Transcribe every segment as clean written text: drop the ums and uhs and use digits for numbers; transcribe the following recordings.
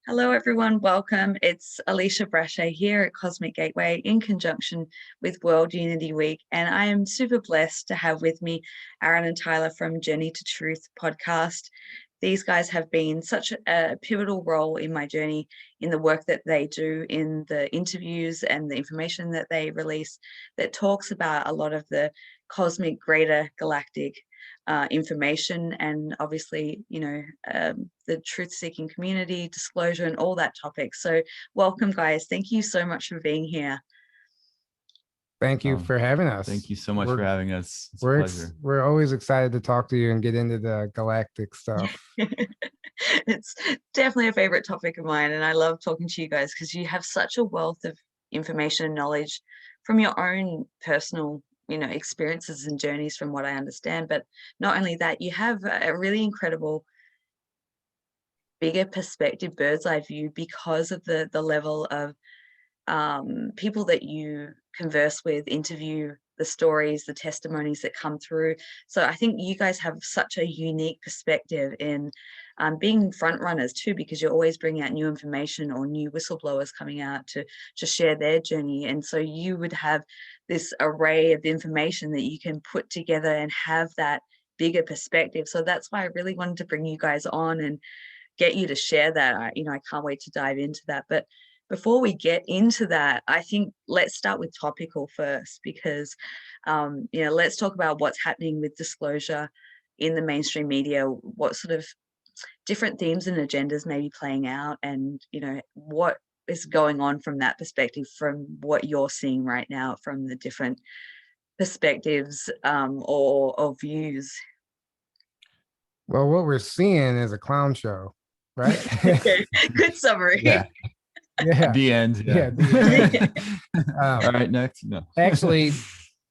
Hello, everyone. Welcome. It's Alicia Brasher here at Cosmic Gateway in conjunction with World Unity Week. And I am super blessed to have with me Aaron and Tyler from Journey to Truth podcast. These guys have been such a pivotal role in my journey, in the work that they do, in the interviews and the information that they release that talks about a lot of the cosmic, greater galactic information, and obviously, the truth-seeking community, disclosure, and all that topic. So welcome, guys. Thank you so much for being here. Thank you for having us. Thank you so much for having us. It's a pleasure. We're always excited to talk to you and get into the galactic stuff. It's definitely a favorite topic of mine, and I love talking to you guys because you have such a wealth of information and knowledge from your own personal experiences and journeys, from what I understand. But not only that, you have a really incredible bigger perspective, bird's eye view, because of the level of people that you converse with, interview, the stories, the testimonies that come through. So I think you guys have such a unique perspective in being front runners too, because you're always bringing out new information or new whistleblowers coming out to share their journey. And so you would have this array of information that you can put together and have that bigger perspective. So that's why I really wanted to bring you guys on and get you to share that. I can't wait to dive into that. But before we get into that, I think let's start with topical first, because let's talk about what's happening with disclosure in the mainstream media, what sort of different themes and agendas may be playing out, and what is going on from that perspective, from what you're seeing right now from the different perspectives or views. Well, what we're seeing is a clown show, right? Okay. Good summary. Yeah. The end. Yeah. The end. All right, next. No. Actually,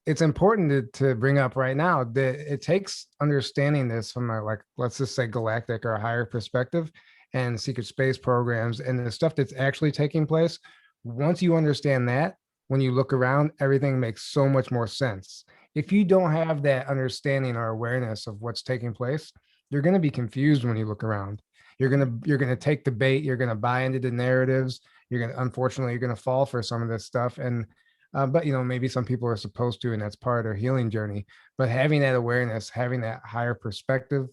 it's important to bring up right now that it takes understanding this from let's just say galactic or a higher perspective, and secret space programs and the stuff that's actually taking place. Once you understand that, when you look around, everything makes so much more sense. If you don't have that understanding or awareness of what's taking place, you're going to be confused when you look around. You're going to take the bait. You're going to buy into the narratives. Unfortunately, you're going to fall for some of this stuff. And, but maybe some people are supposed to, and that's part of their healing journey. But having that awareness, having that higher perspective,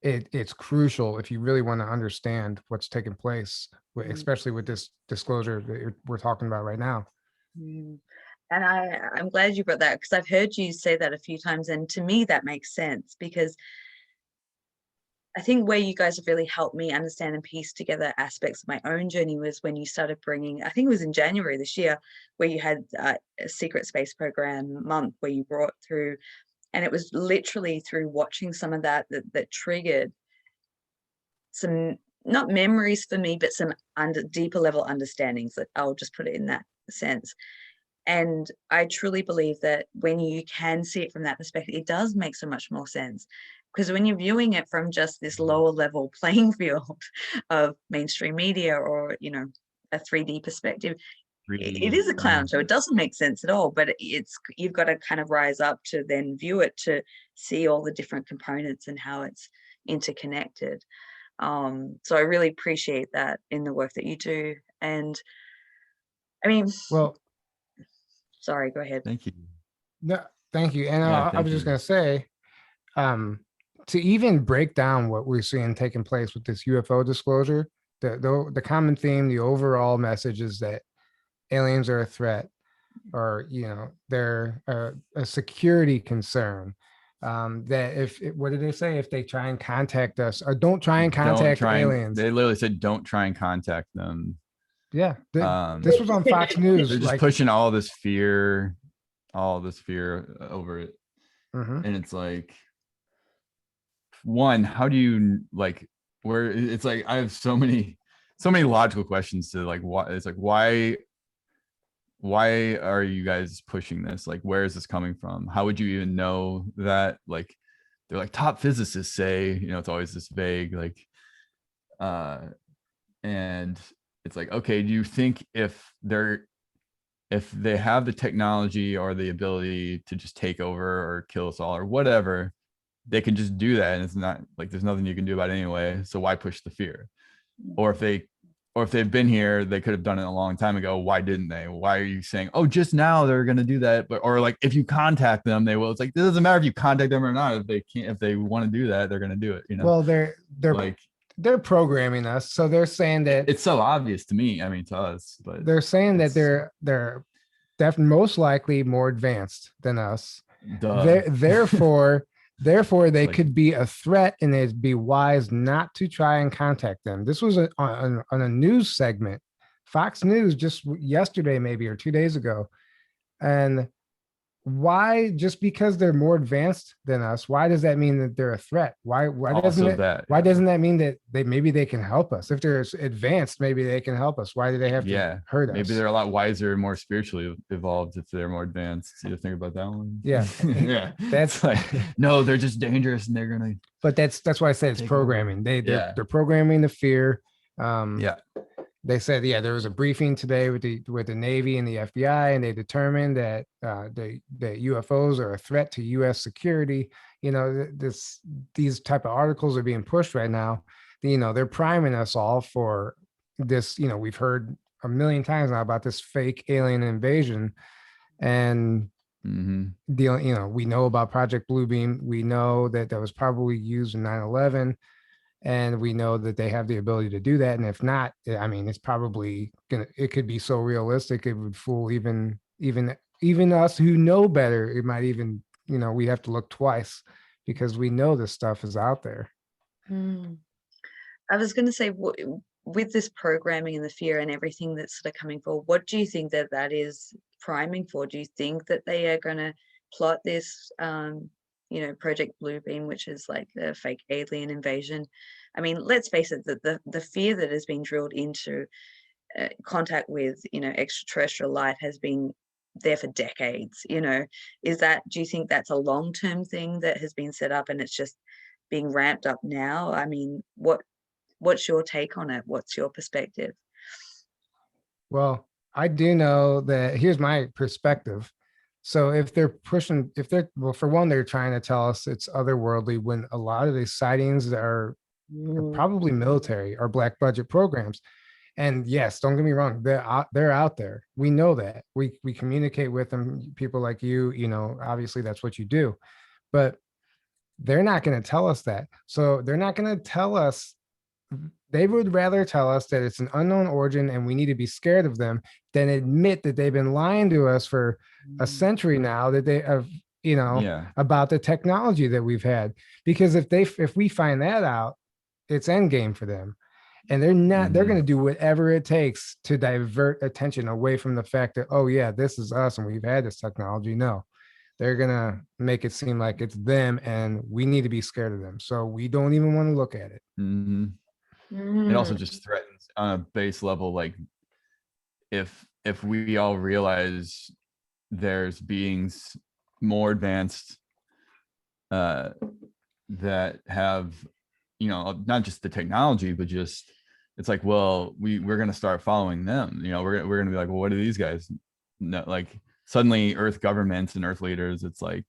it's crucial if you really want to understand what's taking place, especially with this disclosure that we're talking about right now. And I'm glad you brought that, because I've heard you say that a few times, and to me that makes sense, because I think where you guys have really helped me understand and piece together aspects of my own journey was when you started bringing, I think it was in January this year, where you had a secret space program month where you brought through, and it was literally through watching some of that triggered some, not memories for me, but some deeper level understandings, that I'll just put it in that sense. And I truly believe that when you can see it from that perspective, it does make so much more sense. Because when you're viewing it from just this lower level playing field of mainstream media, or a 3D perspective, it is a clown show. It doesn't make sense at all. But you've got to kind of rise up to then view it, to see all the different components and how it's interconnected. So I really appreciate that in the work that you do. And I mean, well, sorry, go ahead. Thank you. No, thank you. And I was just going to say, to even break down what we're seeing taking place with this UFO disclosure, the common theme, the overall message is that aliens are a threat, or they're a security concern. That what did they say? If they try and contact us, or don't try and contact aliens. They literally said, don't try and contact them. Yeah. This was on Fox News. They're just pushing all this fear over it. Mm-hmm. And it's like, one, how do you where it's like, I have so many logical questions to why are you guys pushing this? Like, where is this coming from? How would you even know that? Like, they're like, top physicists say, it's always this vague, and it's like, okay, do you think if they have the technology or the ability to just take over or kill us all or whatever, they can just do that, and it's not like there's nothing you can do about it anyway, so why push the fear? or if they've been here, they could have done it a long time ago. Why didn't they? Why are you saying, oh, just now they're going to do that? But, or like, if you contact them, they will. It's like, it doesn't matter if you contact them or not. If they can't, if they want to do that, they're going to do it, you know? Well, they're programming us. So they're saying that it's so obvious to me. I mean, to us, but they're saying that they're definitely most likely more advanced than us. Therefore they Like- could be a threat, and it'd be wise not to try and contact them. This was on a news segment, Fox News, just yesterday, maybe, or 2 days ago. And why, just because they're more advanced than us, why does that mean that they're a threat? Why doesn't Also it, that, why yeah. doesn't that mean that maybe they can help us? If they're advanced, maybe they can help us. Why do they have to hurt us? Maybe they're a lot wiser and more spiritually evolved if they're more advanced. You think about that one? Yeah. Yeah. That's like, no, they're just dangerous and they're gonna. But that's why I said it's programming. They're programming the fear. They said, there was a briefing today with the Navy and the FBI, and they determined that the UFOs are a threat to U.S. security. You know, these type of articles are being pushed right now. You know, they're priming us all for this. You know, we've heard a million times now about this fake alien invasion, and you know, we know about Project Bluebeam. We know that was probably used in 9/11. And we know that they have the ability to do that. And if not, I mean, it's probably it could be so realistic, it would fool even us who know better. It might even, you know, we have to look twice because we know this stuff is out there. I was going to say, with this programming and the fear and everything that's sort of coming forward, what do you think that is priming for? Do you think that they are going to plot this, you know, Project Bluebeam, which is like the fake alien invasion? I mean, let's face it, the fear that has been drilled into contact with, you know, extraterrestrial life has been there for decades. You know, do you think that's a long-term thing that has been set up and it's just being ramped up now? I mean, what's your take on it? What's your perspective? Well, I do know that here's my perspective. So if they're well, for one, they're trying to tell us it's otherworldly, when a lot of these sightings are probably military or black budget programs. And yes, don't get me wrong, they're out there. We know that. We communicate with them, people like you know, obviously that's what you do. But they're not going to tell us that. So they're not going to tell us. They would rather tell us that it's an unknown origin and we need to be scared of them than admit that they've been lying to us for a century now, that they have, you know, about the technology that we've had. Because if we find that out, it's endgame for them. And they're going to do whatever it takes to divert attention away from the fact that, oh yeah, this is us and we've had this technology. No, they're going to make it seem like it's them and we need to be scared of them. So we don't even want to look at it. It also just threatens on a base level, like if we all realize there's beings more advanced that have, you know, not just the technology, but just, it's like, well, we're going to start following them. You know, we're going to be like, well, what do these guys know? Like suddenly Earth governments and Earth leaders, it's like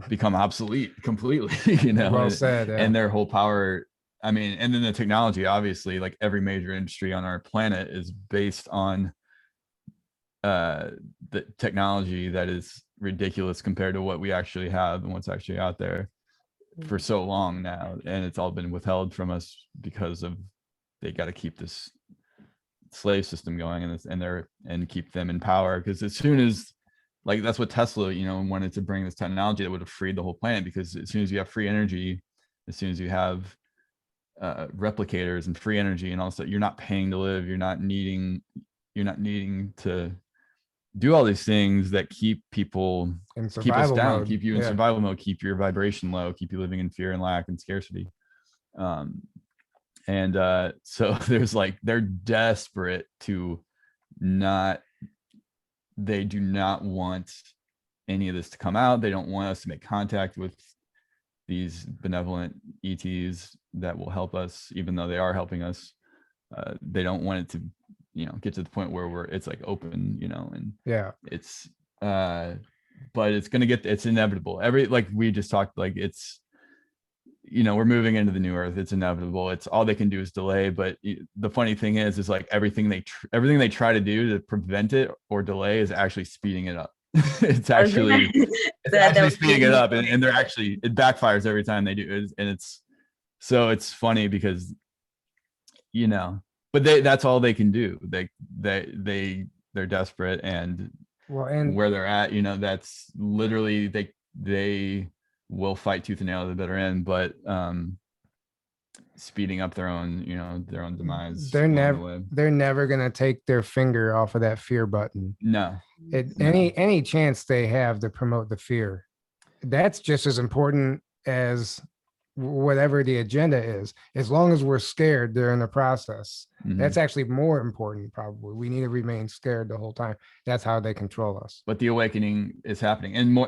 become obsolete completely, you know. Well said, yeah. And their whole power, I mean, and then the technology, obviously, like every major industry on our planet is based on the technology that is ridiculous compared to what we actually have and what's actually out there for so long now. And it's all been withheld from us because of, they got to keep this slave system going and keep them in power. Because as soon as, like, that's what Tesla, you know, wanted to bring this technology that would have freed the whole planet, because as soon as you have free energy, as soon as you have replicators and free energy and all that, you're not paying to live, you're not needing to do all these things that keep people keep us down mode. Keep you in survival mode, keep your vibration low, keep you living in fear and lack and scarcity. So there's like, they're desperate to they do not want any of this to come out. They don't want us to make contact with these benevolent ETs that will help us, even though they are helping us. They don't want it to, you know, get to the point where it's like open, you know, and it's but it's inevitable. Like we just talked, like we're moving into the new earth. It's inevitable. It's all they can do is delay. But the funny thing is like everything they try to do to prevent it or delay is actually speeding it up. it's actually speeding it up, and it backfires every time they do. And it's funny because but that's all they can do. They're desperate, and where they're at, that's literally they will fight tooth and nail to the bitter end, but speeding up their own demise. They're never going to take their finger off of that fear button. No. Any chance they have to promote the fear, that's just as important as whatever the agenda is. As long as we're scared during the process, that's actually more important. Probably we need to remain scared the whole time. That's how they control us. But the awakening is happening, and more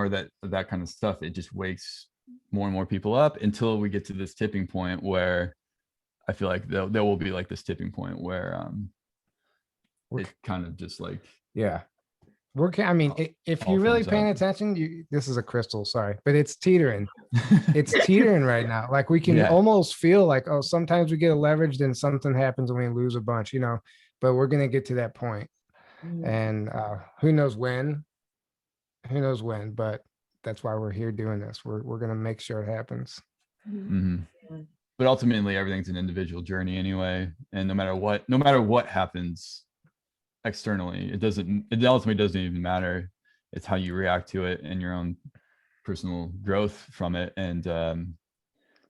that kind of stuff, it just wakes more and more people up until we get to this tipping point where I feel like there will be like this tipping point where it kind of just like if you're really paying attention, this is a crystal, sorry, but it's teetering. It's teetering right now. Like we can almost feel like, oh, sometimes we get leveraged and something happens and we lose a bunch, but we're going to get to that point. And who knows when, but that's why we're here doing this. We're going to make sure it happens. But ultimately everything's an individual journey anyway. And no matter what happens externally, it ultimately doesn't even matter. It's how you react to it and your own personal growth from it. And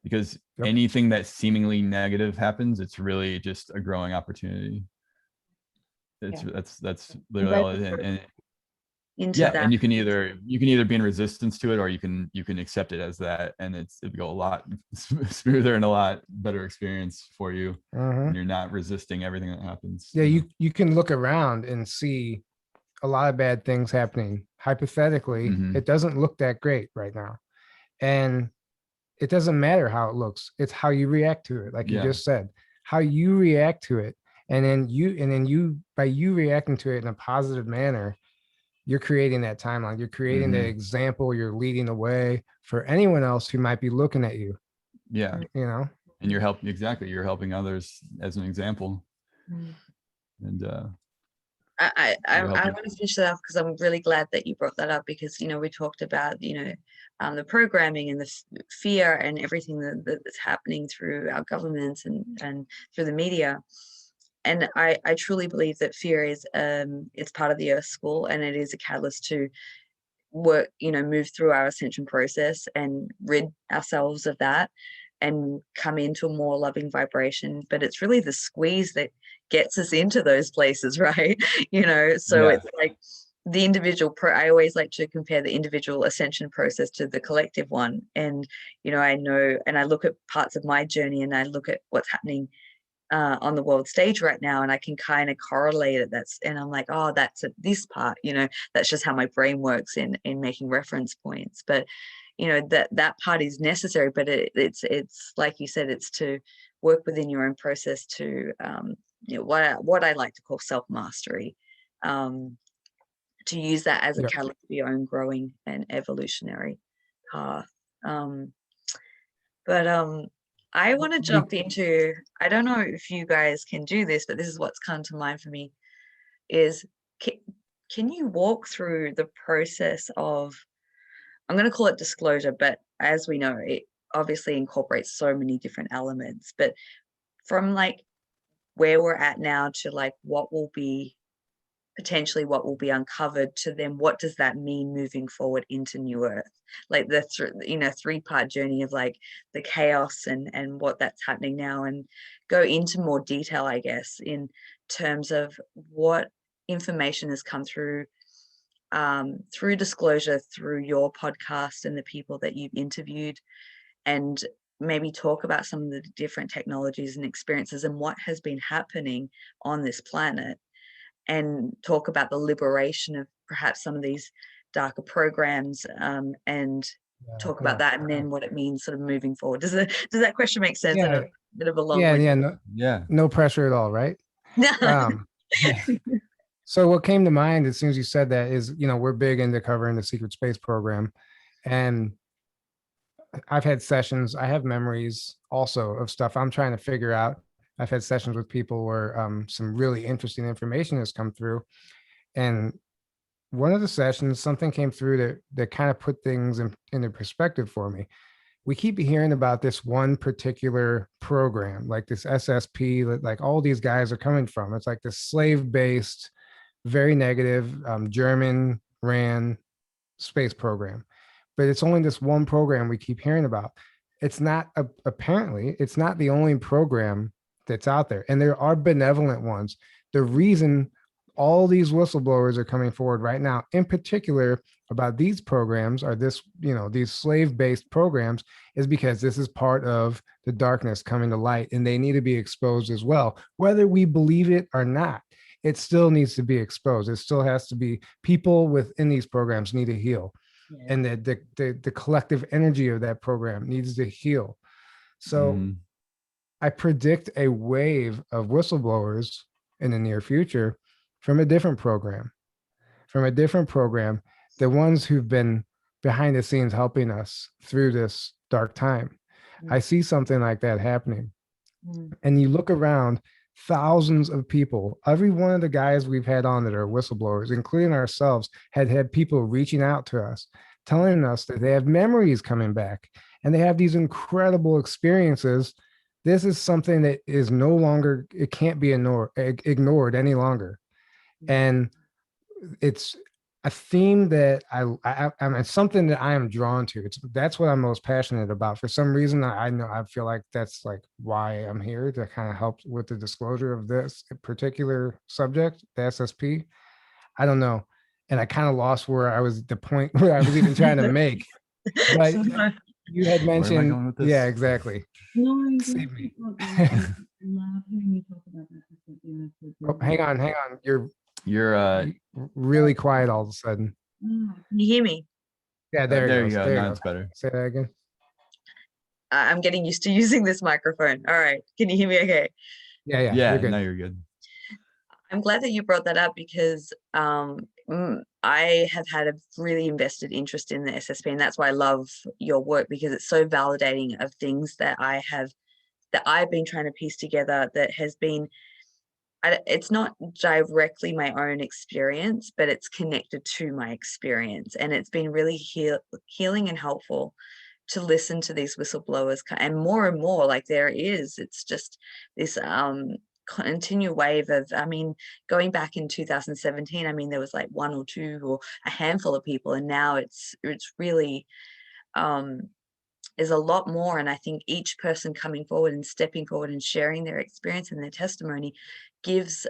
because anything that seemingly negative happens, it's really just a growing opportunity. That's literally all it is. And you can either be in resistance to it, or you can accept it as that, and it'll go a lot smoother and a lot better experience for you. And you're not resisting everything that happens. You can look around and see a lot of bad things happening. Hypothetically, it doesn't look that great right now, and it doesn't matter how it looks. It's how you react to it, like you just said, how you react to it, and then you by you reacting to it in a positive manner, you're creating that timeline. You're creating the example. You're leading the way for anyone else who might be looking at you. And you're helping others as an example. And I want to finish that off because I'm really glad that you brought that up, because we talked about the programming and the fear and everything that's happening through our governments and through the media. And I truly believe that fear is it's part of the Earth School, and it is a catalyst to work, move through our ascension process and rid ourselves of that and come into a more loving vibration. But it's really the squeeze that gets us into those places, right? So it's like the individual I always like to compare the individual ascension process to the collective one. And I know, and I look at parts of my journey and I look at what's happening on the world stage right now, and I can kind of correlate it. And I'm like, oh, that's this part, that's just how my brain works in making reference points. But that part is necessary, but it's like you said, it's to work within your own process to what I like to call self-mastery, to use that as a catalyst for your own growing and evolutionary path. I want to jump into, I don't know if you guys can do this, but this is what's come to mind for me, is can you walk through the process of, I'm going to call it disclosure, but as we know, it obviously incorporates so many different elements, but from like where we're at now to like what will be uncovered to then what does that mean moving forward into New Earth, like the three-part journey of like the chaos and what that's happening now, and go into more detail, I guess, in terms of what information has come through disclosure, through your podcast and the people that you've interviewed, and maybe talk about some of the different technologies and experiences and what has been happening on this planet, and talk about the liberation of perhaps some of these darker programs, and talk about that, and then what it means sort of moving forward. Does that question make sense? Yeah. A bit of a long no pressure at all, right? So what came to mind as soon as you said that is, we're big into covering the secret space program, and I've had sessions, I have memories also of stuff I'm trying to figure out. I've had sessions with people where some really interesting information has come through. And one of the sessions, something came through that kind of put things into perspective for me. We keep hearing about this one particular program, like this SSP, like all these guys are coming from. It's like this slave-based, very negative, German ran space program, but it's only this one program we keep hearing about. It's not apparently it's not the only program that's out there, and there are benevolent ones. The reason all these whistleblowers are coming forward right now, in particular about these programs, are this, these slave-based programs, is because this is part of the darkness coming to light, and they need to be exposed as well, whether we believe it or not. It still needs to be exposed. It still has to be, people within these programs need to heal, Yeah. and the collective energy of that program needs to heal. So I predict a wave of whistleblowers in the near future from a different program, the ones who've been behind the scenes helping us through this dark time. I see something like that happening. And you look around, thousands of people, every one of the guys we've had on that are whistleblowers, including ourselves, had people reaching out to us, telling us that they have memories coming back and they have these incredible experiences. This is something that is no longer, it can't be ignored any longer. And it's a theme that it's something that I am drawn to. That's what I'm most passionate about. For some reason, I feel like that's like why I'm here, to kind of help with the disclosure of this particular subject, the SSP. I don't know. And I kind of lost where I was, the point where I was even trying to make. But you had Where am I mentioned, going with this? yeah, exactly. No, I'm Save me. love hearing you talk about that. Oh, hang on. You're Really quiet all of a sudden. Can you hear me? Yeah, there it there goes. you go. There you Now go. it's better. Say that again. I'm getting used to using this microphone. All right. Can you hear me okay? Yeah, Yeah, you're good. now you're good. I'm glad that you brought that up because I have had a really invested interest in the SSP, and that's why I love your work, because it's so validating of things that I've been trying to piece together, that has been, it's not directly my own experience, but it's connected to my experience, and it's been really healing and helpful to listen to these whistleblowers, and more like it's just this continual wave of, I mean, going back in 2017, I mean, there was like one or two or a handful of people, and now it's really is a lot more. And I think each person coming forward and stepping forward and sharing their experience and their testimony gives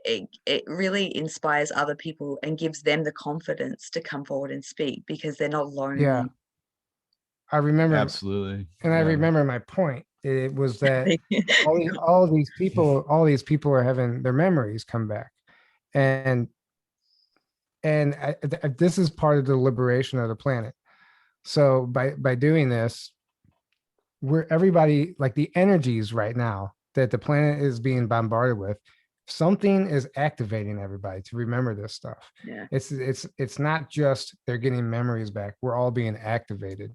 it really inspires other people and gives them the confidence to come forward and speak, because they're not alone. Yeah, I remember. Absolutely. And I remember my point. It was that all these people are having their memories come back, and this is part of the liberation of the planet. So by doing this, we're everybody, like the energies right now that the planet is being bombarded with, something is activating everybody to remember this stuff. Yeah. It's not just they're getting memories back. We're all being activated.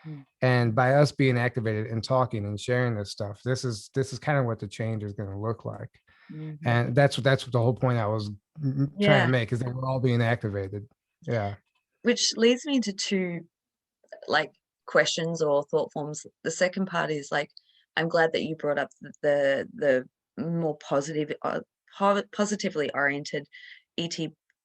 Mm. And by us being activated and talking and sharing this stuff, this is kind of what the change is going to look like. Mm-hmm. And that's what the whole point I was trying to make, is that we're all being activated. Yeah. Which leads me to two like questions or thought forms. The second part is like, I'm glad that you brought up the more positively oriented ET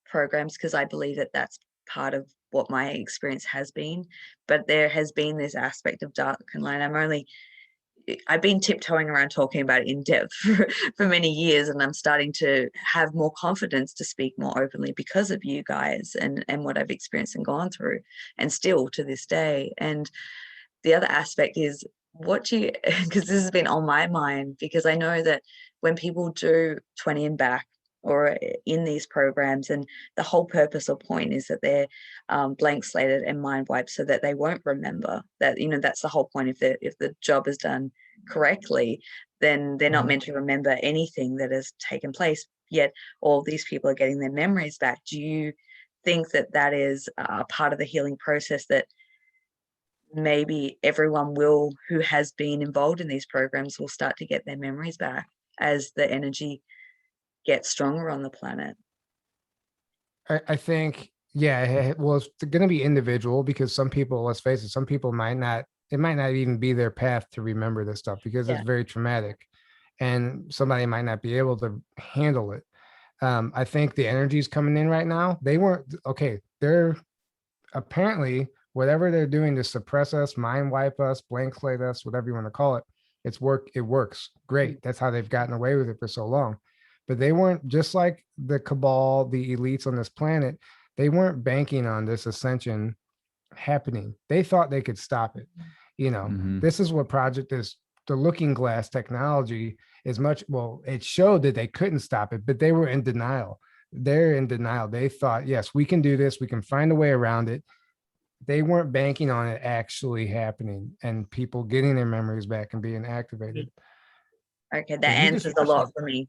programs, because I believe that that's part of what my experience has been. But there has been this aspect of dark and light. I've been tiptoeing around talking about it in depth for many years, and I'm starting to have more confidence to speak more openly because of you guys and what I've experienced and gone through, and still to this day. And the other aspect is, what do you, because this has been on my mind, because I know that when people do 20 and back or in these programs, and the whole purpose or point is that they're blank slated and mind wiped, so that they won't remember that, that's the whole point. If the job is done correctly, then they're not meant to remember anything that has taken place, yet all these people are getting their memories back. Do you think that that is a part of the healing process, that maybe everyone who has been involved in these programs will start to get their memories back as the energy gets stronger on the planet. I think, yeah, well, it's going to be individual because some people, let's face it, some people might not, it might not even be their path to remember this stuff because it's very traumatic and somebody might not be able to handle it. I think the energy's coming in right now. They weren't, okay, they're apparently whatever they're doing to suppress us, mind wipe us, blank slate us, whatever you want to call it, it works great. That's how they've gotten away with it for so long. But they weren't, just like the cabal, the elites on this planet, they weren't banking on this ascension happening. They thought they could stop it. You know, this is what project is, the looking glass technology is much, well, it showed that they couldn't stop it, but they were in denial. They're in denial. They thought, yes, we can do this, we can find a way around it. They weren't banking on it actually happening and people getting their memories back and being activated. Okay, that answers a lot for me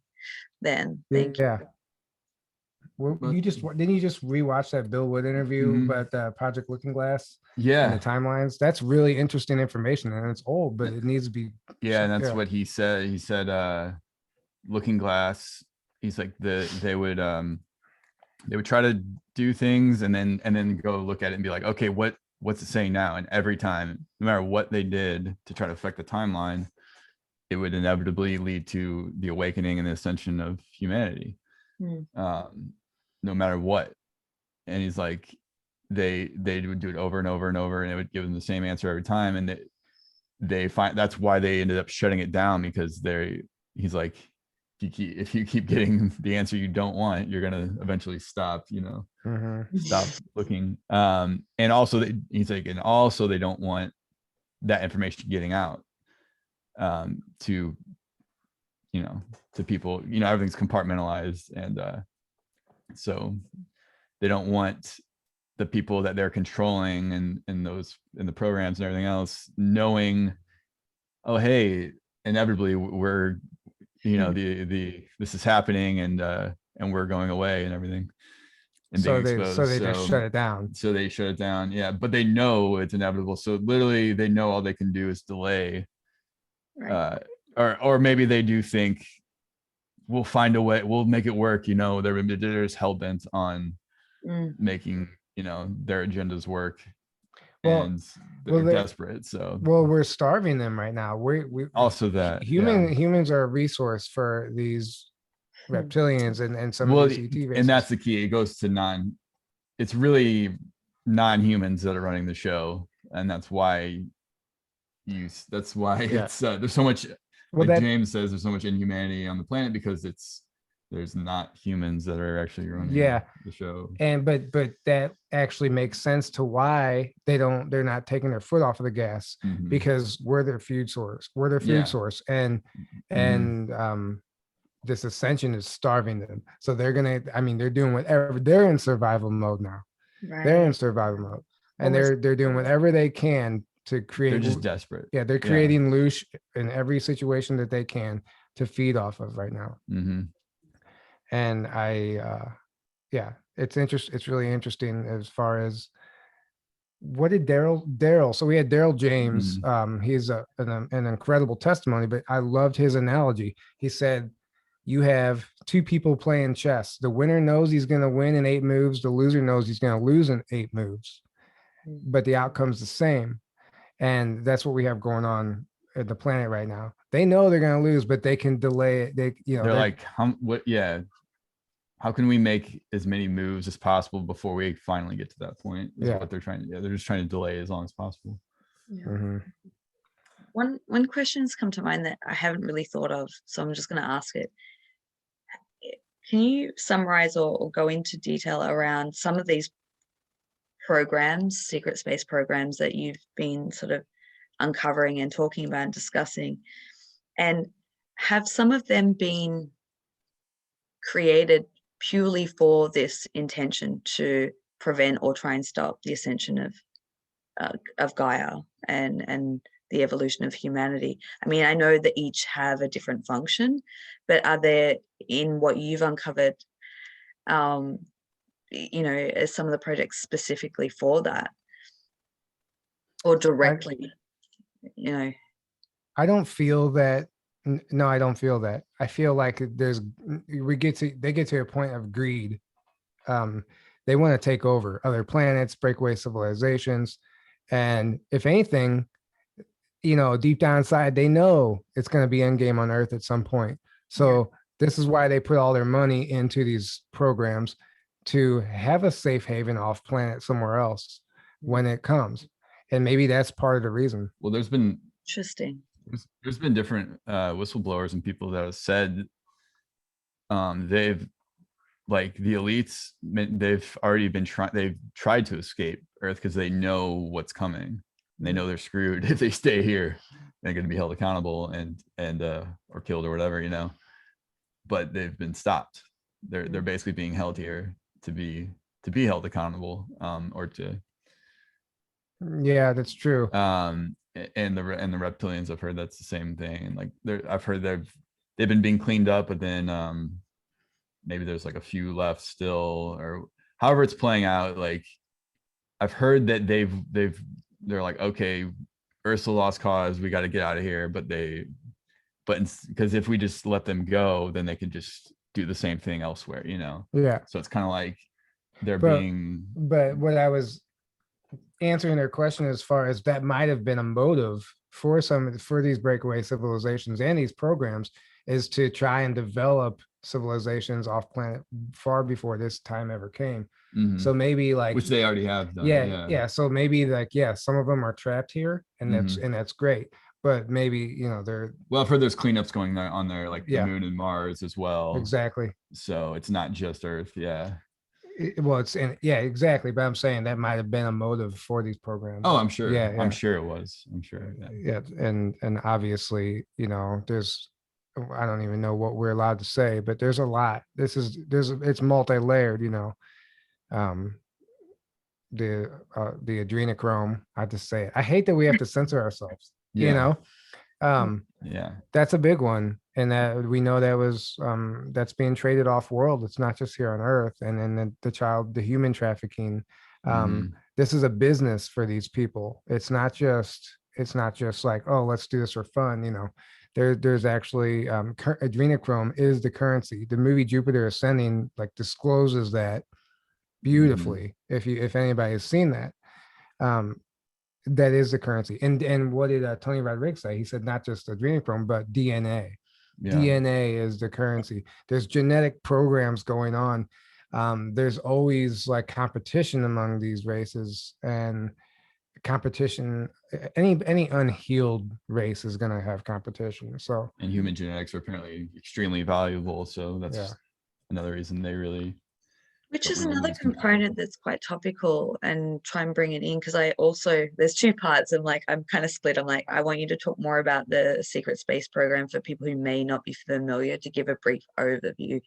then. Thank you. Well, you just didn't you just rewatch that Bill Wood interview about Project Looking Glass? Yeah, and the timelines. That's really interesting information, and it's old, but it needs to be. Yeah, and that's what he said. He said, Looking Glass. He's like they would try to do things and then go look at it and be like, okay, what's it saying now? And every time, no matter what they did to try to affect the timeline, it would inevitably lead to the awakening and the ascension of humanity. No matter what. And he's like, they would do it over and over and over, and it would give them the same answer every time. And they find that's why they ended up shutting it down, because he's like, if you keep getting the answer you don't want, you're gonna eventually stop, stop looking. And also he's like, and also they don't want that information getting out to people. Everything's compartmentalized, and so they don't want the people that they're controlling and in the programs and everything else knowing, oh, hey, inevitably we're this is happening, and we're going away and everything, and so they just shut it down. So they shut it down. Yeah, but they know it's inevitable. So literally they know all they can do is delay. Right. Or maybe they do think we'll find a way, we'll make it work. They're just hell-bent on making their agendas work. And they're desperate. So we're starving them right now. We also that humans are a resource for these reptilians and some of these ET races. And that's the key. It goes to it's really non-humans that are running the show, and that's why it's there's so much, James says, there's so much inhumanity on the planet because there's not humans that are actually running the show. And but that actually makes sense to why they're not taking their foot off of the gas, because we're their food source. And this ascension is starving them. So they're doing whatever. They're in survival mode now. Right. They're in survival mode. And they're doing whatever they can to create. They're just desperate. Yeah, they're creating loosh in every situation that they can to feed off of right now. And it's really interesting as far as what did Daryl. So we had Daryl James. He's an incredible testimony, but I loved his analogy. He said, you have two people playing chess. The winner knows he's going to win in 8 moves. The loser knows he's going to lose in 8 moves, but the outcome's the same. And that's what we have going on at the planet right now. They know they're going to lose, but they can delay it. They're like, how can we make as many moves as possible before we finally get to that point? Is what they're trying to do. They're just trying to delay as long as possible. One question's come to mind that I haven't really thought of, so I'm just going to ask it. Can you summarize or go into detail around some of these programs, secret space programs, that you've been sort of uncovering and talking about and discussing? And have some of them been created purely for this intention to prevent or try and stop the ascension of Gaia and the evolution of humanity? I mean, I know that each have a different function, but are there, in what you've uncovered, as some of the projects specifically for that? or directly, you know. I don't feel that. No, I don't feel that. I feel like they get to a point of greed. They want to take over other planets, break away civilizations, and if anything, deep down inside, they know it's going to be endgame on Earth at some point. So this is why they put all their money into these programs, to have a safe haven off planet somewhere else when it comes. And maybe that's part of the reason. Well, there's been Interesting. there's been different whistleblowers and people that have said they've, like, the elites, they've already been they've tried to escape Earth because they know what's coming. They know they're screwed if they stay here. They're going to be held accountable and or killed or whatever, but they've been stopped. They're basically being held here to be held accountable, or to Yeah, that's true. and the reptilians, I've heard that's the same thing. And like I've heard they've been being cleaned up, but then maybe there's like a few left still, or however it's playing out. Like, I've heard that they're like, okay, Earth's a lost cause, we got to get out of here. But because if we just let them go, then they can just do the same thing elsewhere, Yeah. So it's kind of like they're But what I was answering their question, as far as that might have been a motive for these breakaway civilizations and these programs, is to try and develop civilizations off planet far before this time ever came. Mhm. So maybe like, which they already have done. Yeah. So maybe like, some of them are trapped here, and that's great. But maybe, they're, Well, I've heard there's cleanups going on there, like the moon and Mars as well. Exactly. So it's not just Earth. Yeah. Exactly. But I'm saying that might have been a motive for these programs. Oh, I'm sure. Yeah. I'm sure it was. I'm sure. Yeah. And obviously, there's, I don't even know what we're allowed to say, but there's a lot. It's multi-layered, the adrenochrome. I just say it. I hate that we have to censor ourselves, Yeah. That's a big one. And that we know that's being traded off world. It's not just here on Earth. And then the human trafficking. This is a business for these people. It's not just like, oh, let's do this for fun. There's actually adrenochrome is the currency. The movie Jupiter Ascending discloses that beautifully. If anybody has seen that, that is the currency. And what did Tony Rodriguez say? He said not just adrenochrome, but DNA. DNA is the currency. There's genetic programs going on. There's always competition among these races, and competition, any unhealed race is going to have competition. So, and human genetics are apparently extremely valuable. So that's another reason they really. Which is another component that's quite topical, and try and bring it in, because there's two parts. I'm kind of split. I'm like, I want you to talk more about the secret space program for people who may not be familiar, to give a brief overview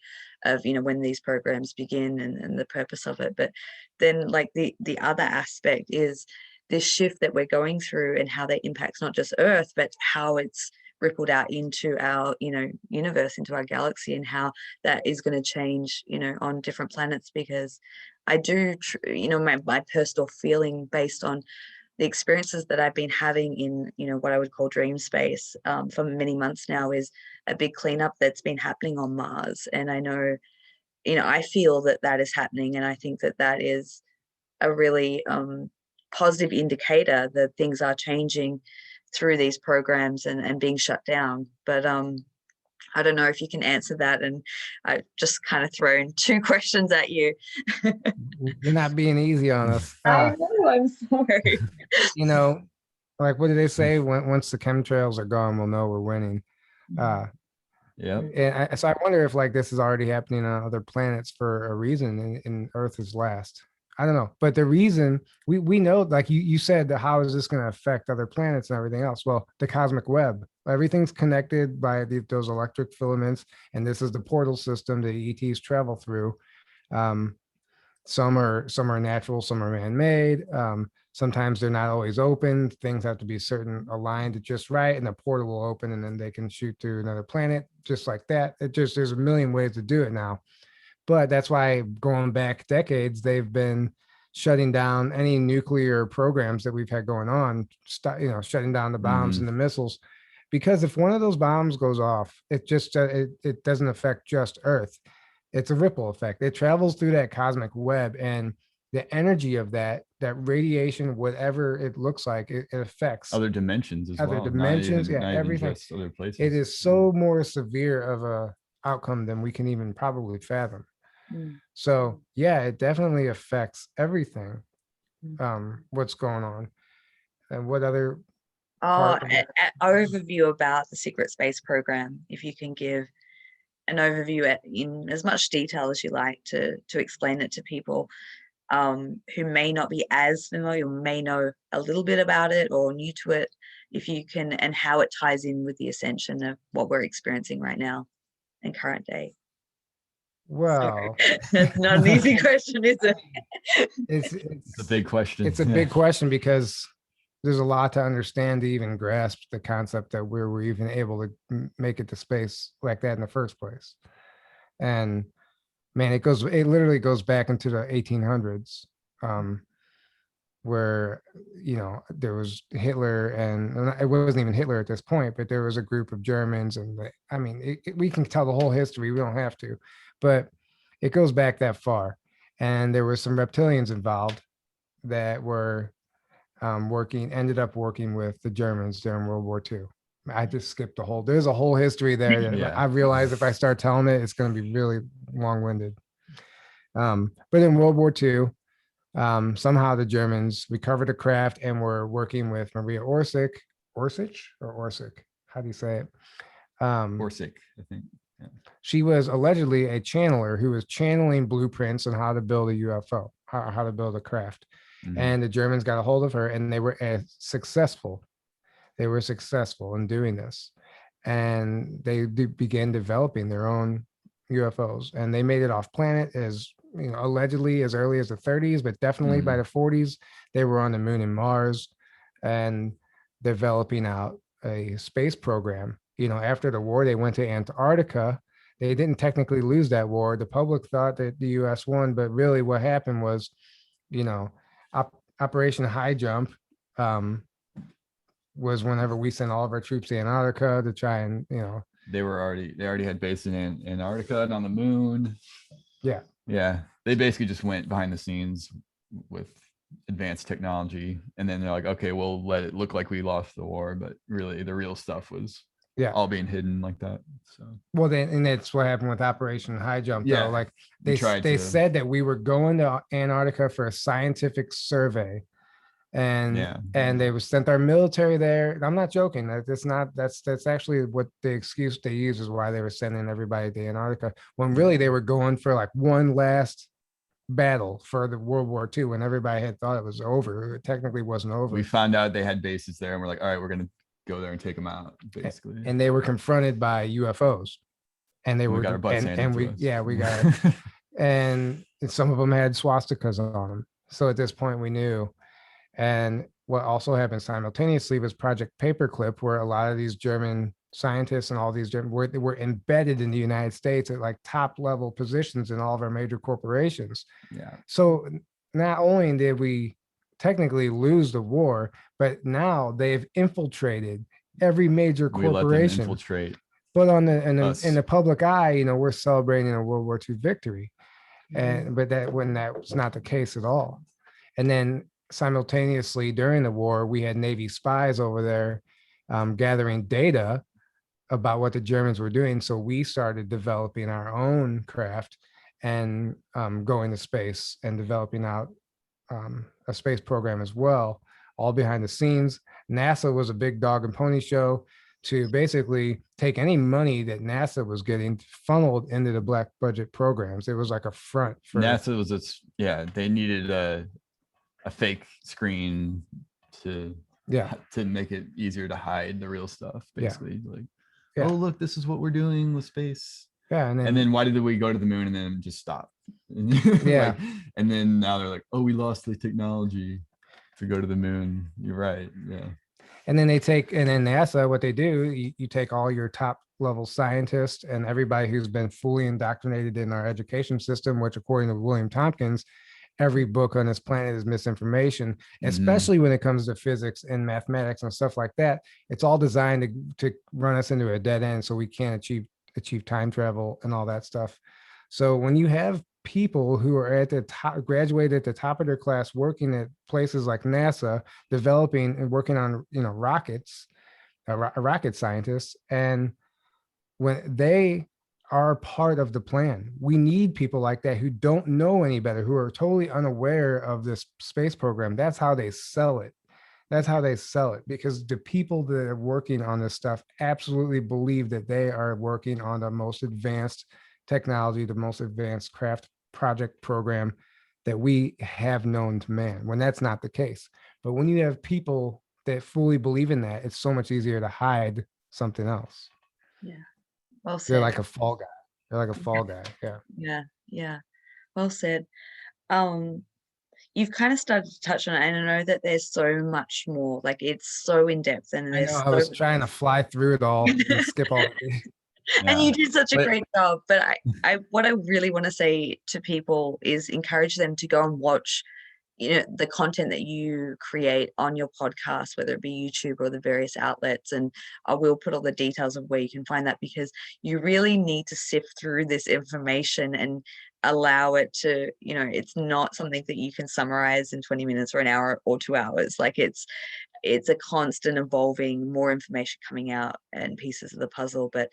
of, when these programs begin and the purpose of it. But then the other aspect is this shift that we're going through, and how that impacts not just Earth, but how it's rippled out into our universe, into our galaxy, and how that is going to change on different planets. Because I do my personal feeling, based on the experiences that I've been having in what I would call dream space for many months now, is a big cleanup that's been happening on Mars. And I know I feel that is happening, and I think that is a really positive indicator that things are changing through these programs and being shut down. But I don't know if you can answer that, and I've just kind of thrown two questions at you. You're not being easy on us. I know, I'm sorry. What do they say? Once the chemtrails are gone, we'll know we're winning. And so I wonder if this is already happening on other planets for a reason, and Earth is last. I don't know, but the reason we know, you said, that how is this going to affect other planets and everything else? Well, the cosmic web, everything's connected by those electric filaments, and this is the portal system that ETs travel through. Some are natural, some are man-made. Sometimes they're not always open. Things have to be aligned just right, and the portal will open, and then they can shoot to another planet just like that. There's a million ways to do it now. But that's why, going back decades, they've been shutting down any nuclear programs that we've had going on, shutting down the bombs and the missiles. Because if one of those bombs goes off, it just it doesn't affect just Earth. It's a ripple effect. It travels through that cosmic web, and the energy of that radiation, whatever it looks like, it affects other dimensions as other well. dimensions, not even everything. just other places. It is so more severe of a outcome than we can even probably fathom. So yeah, it definitely affects everything. What's going on, and what other an overview about the secret space program, if you can give an overview in as much detail as you like to explain it to people who may not be as familiar, may know a little bit about it or new to it, if you can, and how it ties in with the ascension of what we're experiencing right now in current day. Well, that's not an easy question, is it? It's a big question. It's a big question, because there's a lot to understand to even grasp the concept that we're even able to make it to space like that in the first place. And man, it literally goes back into the 1800s, where, there was Hitler, and it wasn't even Hitler at this point, but there was a group of Germans, and we can tell the whole history. We don't have to, but it goes back that far. And there were some reptilians involved that were ended up working with the Germans during World War II. I just skipped there's a whole history there that I realize if I start telling it, it's going to be really long-winded. But in World War II, somehow the Germans recovered a craft and were working with Maria Orsic. How do you say it? Orsic, I think. Yeah. She was allegedly a channeler who was channeling blueprints on how to build a UFO, how to build a craft. And the Germans got a hold of her, and they were successful. They were successful in doing this, and they began developing their own UFOs, and they made it off planet as allegedly as early as the 30s, but definitely by the 40s they were on the moon and Mars, and developing out a space program. After the war, they went to Antarctica. They didn't technically lose that war. The public thought that the US won, but really what happened was, Operation High Jump was whenever we sent all of our troops to Antarctica to try and, they already had base in Antarctica and on the moon. Yeah. They basically just went behind the scenes with advanced technology, and then they're like, okay, we'll let it look like we lost the war, but really the real stuff was all being hidden like that. So and that's what happened with Operation High Jump. Though. Like they said that we were going to Antarctica for a scientific survey, and they sent our military there. I'm not joking. That's actually what the excuse they use is why they were sending everybody to Antarctica, when really they were going for like one last battle for the World War II, when everybody had thought it was over. It technically wasn't over. We found out they had bases there, and we're like, all right, we're gonna go there and take them out, basically. And they were confronted by UFOs, and we got our butts handed to us. We got it. And some of them had swastikas on them. So at this point we knew. And what also happened simultaneously was Project Paperclip, where a lot of these German scientists and all these were embedded in the United States at like top level positions in all of our major corporations. So not only did we technically lose the war, but now they've infiltrated every major corporation. We let them infiltrate. But in the public eye, we're celebrating a World War II victory, but that's not the case at all. And then simultaneously during the war, we had Navy spies over there gathering data about what the Germans were doing. So we started developing our own craft and going to space and developing out a space program as well, all behind the scenes. NASA was a big dog and pony show to basically take any money that NASA was getting funneled into the black budget programs. It was like a front for NASA. They needed a fake screen to make it easier to hide the real stuff, basically. Oh, look, this is what we're doing with space. And then why did we go to the moon and then just stop? And then now they're like, oh, we lost the technology to go to the moon. You're right. And then NASA, what they do, you take all your top level scientists and everybody who's been fully indoctrinated in our education system, which according to William Tompkins every book on this planet is misinformation, especially when it comes to physics and mathematics and stuff like that. It's all designed to run us into a dead end so we can't achieve time travel and all that stuff. So when you have people who are at the top, graduated at the top of their class, working at places like NASA, developing and working on, rockets, rocket scientists, and when they are part of the plan, we need people like that who don't know any better, who are totally unaware of this space program. That's how they sell it. That's how they sell it, because the people that are working on this stuff absolutely believe that they are working on the most advanced technology, the most advanced craft project program that we have known to man, when that's not the case. But when you have people that fully believe in that, it's so much easier to hide something else. Yeah. Well They're said. like a fall guy. They're like a fall guy. Yeah. Yeah. Yeah. Well said. You've kind of started to touch on it, and I know that there's so much more, like it's so in depth, and I know. there's I was trying to fly through it all and skip all. and you did such a But- great job. But I what I really want to say to people is encourage them to go and watch, the content that you create on your podcast, whether it be YouTube or the various outlets. And I will put all the details of where you can find that, because you really need to sift through this information and allow it to, it's not something that you can summarize in 20 minutes or an hour or 2 hours. Like it's a constant evolving, more information coming out and pieces of the puzzle. But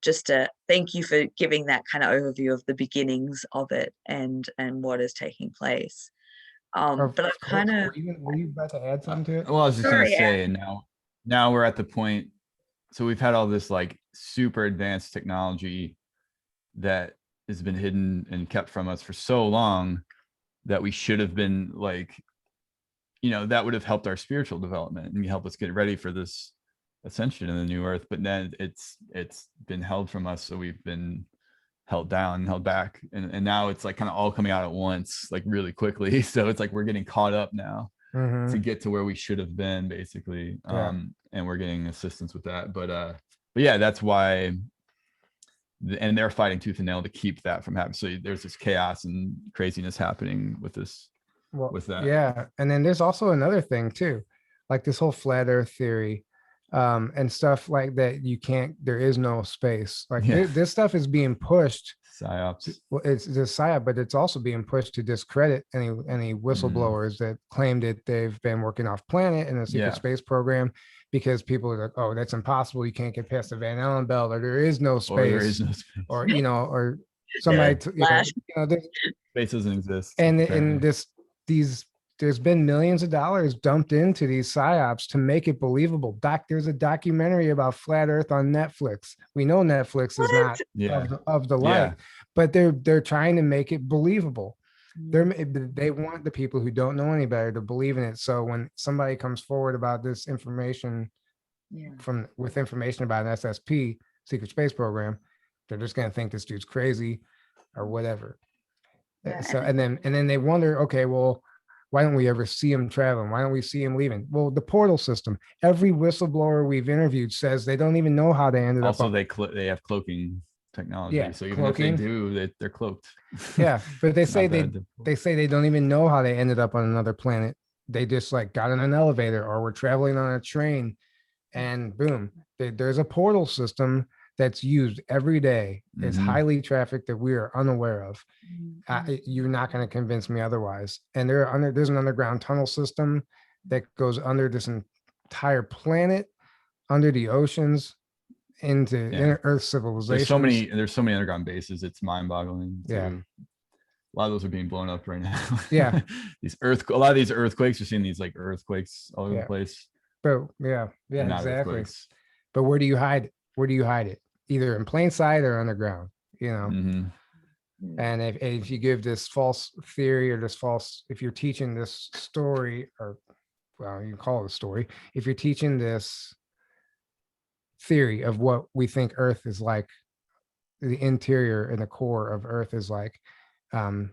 just to thank you for giving that kind of overview of the beginnings of it and what is taking place. But I've kind of, were you about to add something to it? Well, I was just gonna Sorry, say, and now we're at the point. So we've had all this like super advanced technology that has been hidden and kept from us for so long that we should have been like, that would have helped our spiritual development and help us get ready for this ascension in the new earth. But then it's been held from us, so we've been held down, held back, and now it's like kind of all coming out at once, like really quickly. So it's like we're getting caught up now to get to where we should have been, basically. And we're getting assistance with that. But yeah, that's why. And they're fighting tooth and nail to keep that from happening. So there's this chaos and craziness happening with this. With that. Yeah, and then there's also another thing too, like this whole flat Earth theory. And stuff like that. There is no space. Like this stuff is being pushed. Psyops. Well, it's just psyop, but it's also being pushed to discredit any whistleblowers that claim that they've been working off planet in a secret space program, because people are like, oh, that's impossible. You can't get past the Van Allen belt, or there is no space, or or somebody, space doesn't exist. And there's been millions of dollars dumped into these psyops to make it believable. There's a documentary about flat Earth on Netflix. We know Netflix is not of the light, but they're trying to make it believable. They want the people who don't know any better to believe in it. So when somebody comes forward about this information, with information about an SSP, secret space program, they're just gonna think this dude's crazy or whatever. So and then they wonder, okay, well, why don't we ever see him traveling? Why don't we see him leaving? Well, the portal system. Every whistleblower we've interviewed says they don't even know how they ended up. Also, they have cloaking technology. Yeah, so even if they do, they're cloaked. Yeah, but they say they don't even know how they ended up on another planet. They just like got in an elevator or were traveling on a train, and boom, there's a portal system that's used every day. It's highly trafficked that we are unaware of. You're not going to convince me otherwise. And there's an underground tunnel system that goes under this entire planet, under the oceans, into inner Earth civilization. There's so many underground bases. It's mind-boggling. Yeah. A lot of those are being blown up right now. Yeah. A lot of these earthquakes, you're seeing these like earthquakes all over the place. But exactly. But where do you hide it? Where do you hide it? Either in plain sight or underground, And if you give this false theory or if you're teaching this story, or well, you can call it a story, if you're teaching this theory of what we think Earth is like, the interior and the core of Earth is like,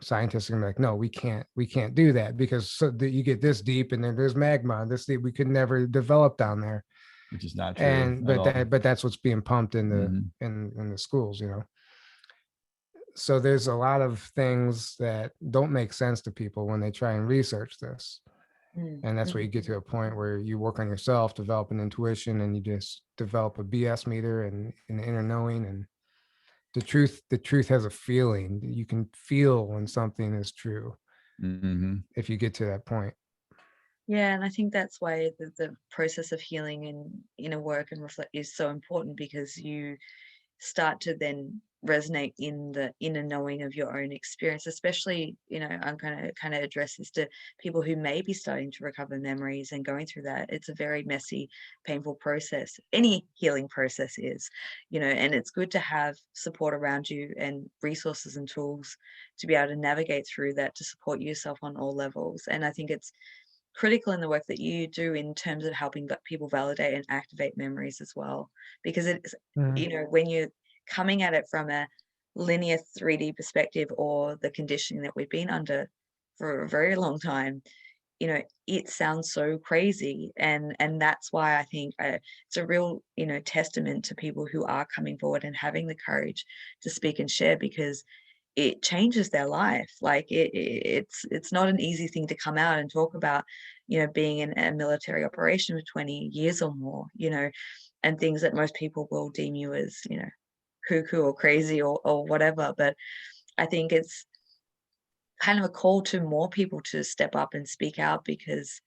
scientists are gonna be like, no, we can't do that, because you get this deep and then there's magma this deep, we could never develop down there. Which is not true. But that's what's being pumped in the in the schools, So there's a lot of things that don't make sense to people when they try and research this. And that's where you get to a point where you work on yourself, develop an intuition, and you just develop a BS meter and an inner knowing. And the truth has a feeling. You can feel when something is true if you get to that point. Yeah, and I think that's why the process of healing and inner work and reflect is so important, because you start to then resonate in the inner knowing of your own experience. Especially, I'm going to kind of address this to people who may be starting to recover memories and going through that. It's a very messy, painful process. Any healing process is, and it's good to have support around you and resources and tools to be able to navigate through that, to support yourself on all levels. And I think it's critical in the work that you do in terms of helping people validate and activate memories as well, because it's when you're coming at it from a linear 3D perspective, or the conditioning that we've been under for a very long time, it sounds so crazy. And that's why I think it's a real testament to people who are coming forward and having the courage to speak and share, because it changes their life. Like it's not an easy thing to come out and talk about, being in a military operation for 20 years or more, and things that most people will deem you as, cuckoo or crazy or whatever. But I think it's kind of a call to more people to step up and speak out, because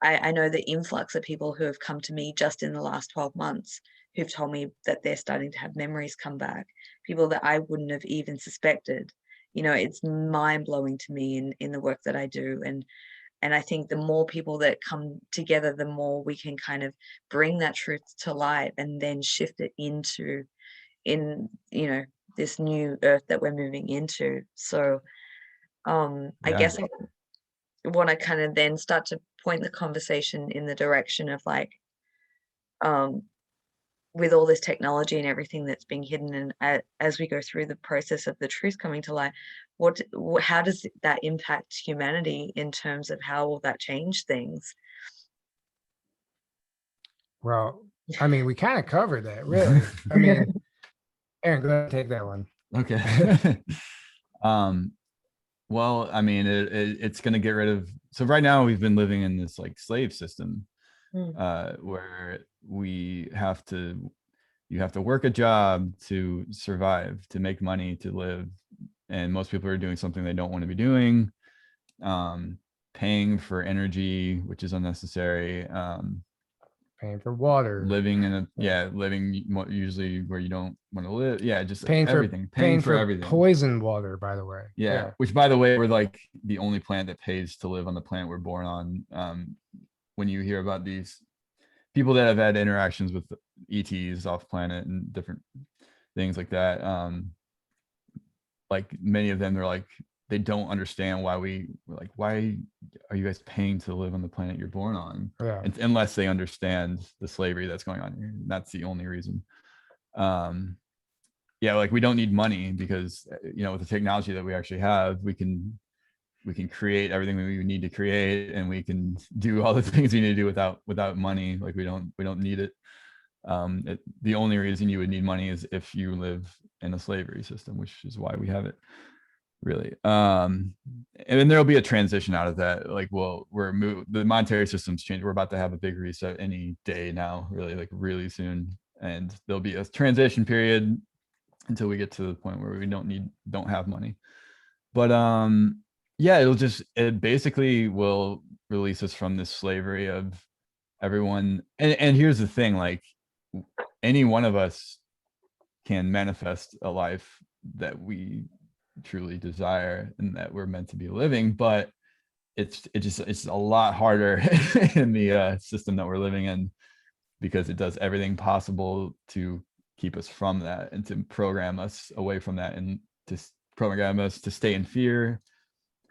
I know the influx of people who have come to me just in the last 12 months who've told me that they're starting to have memories come back, people that I wouldn't have even suspected. It's mind-blowing to me in the work that I do. And I think the more people that come together, the more we can kind of bring that truth to light and then shift it into this new earth that we're moving into. So I Yeah. guess I want to kind of then start to point the conversation in the direction of like, with all this technology and everything that's being hidden, and as we go through the process of the truth coming to light, how does that impact humanity in terms of how will that change things? Well, I mean, we kind of covered that, really. I mean, Aaron, go ahead and take that one. Okay. Well, I mean, it's going to get rid of. So right now we've been living in this like slave system, where you have to work a job to survive, to make money, to live. And most people are doing something they don't want to be doing, paying for energy, which is unnecessary, Paying for water, living usually where you don't want to live. Yeah, just paying everything, paying for everything. poisoned water, by the way. Yeah, which by the way, we're like the only planet that pays to live on the planet we're born on. When you hear about these people that have had interactions with ETs off planet and different things like that, like many of them, they're like, they don't understand why why are you guys paying to live on the planet you're born on? Yeah. Unless they understand the slavery that's going on here. That's the only reason. Yeah, like we don't need money, because with the technology that we actually have, we can create everything we need to create, and we can do all the things we need to do without money. Like we don't need it. The only reason you would need money is if you live in a slavery system, which is why we have it, really. And then there'll be a transition out of that. Like, well, the monetary system's changed. We're about to have a big reset any day now, really, like really soon. And there'll be a transition period until we get to the point where we don't have money. But yeah, it basically will release us from this slavery of everyone. And here's the thing, like any one of us can manifest a life that we truly desire and that we're meant to be living, but it's a lot harder in the system that we're living in, because it does everything possible to keep us from that and to program us away from that, and to program us to stay in fear,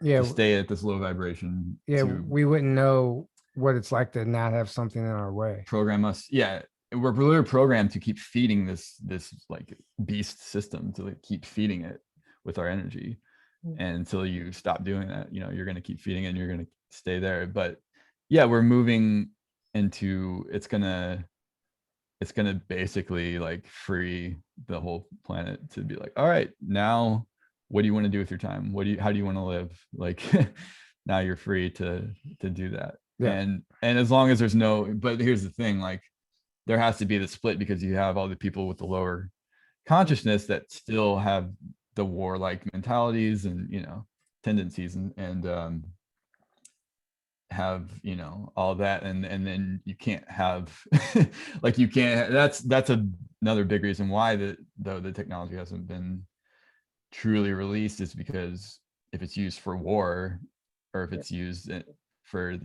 to stay at this low vibration. We wouldn't know what it's like to not have something in our way. Program us. Yeah, we're really programmed to keep feeding this like beast system, to like keep feeding it with our energy. And until you stop doing that, you're going to keep feeding it and you're going to stay there. But yeah, we're moving into, it's going to basically like free the whole planet to be like, all right, now what do you want to do with your time? How do you want to live? Like now you're free to do that. Yeah. And as long as there's no, but here's the thing, like there has to be the split, because you have all the people with the lower consciousness that still have the warlike mentalities and, you know, tendencies, and have, you know, all that, and then you can't have like you can't, that's another big reason why the technology hasn't been truly released, is because if it's used for war, or if it's used for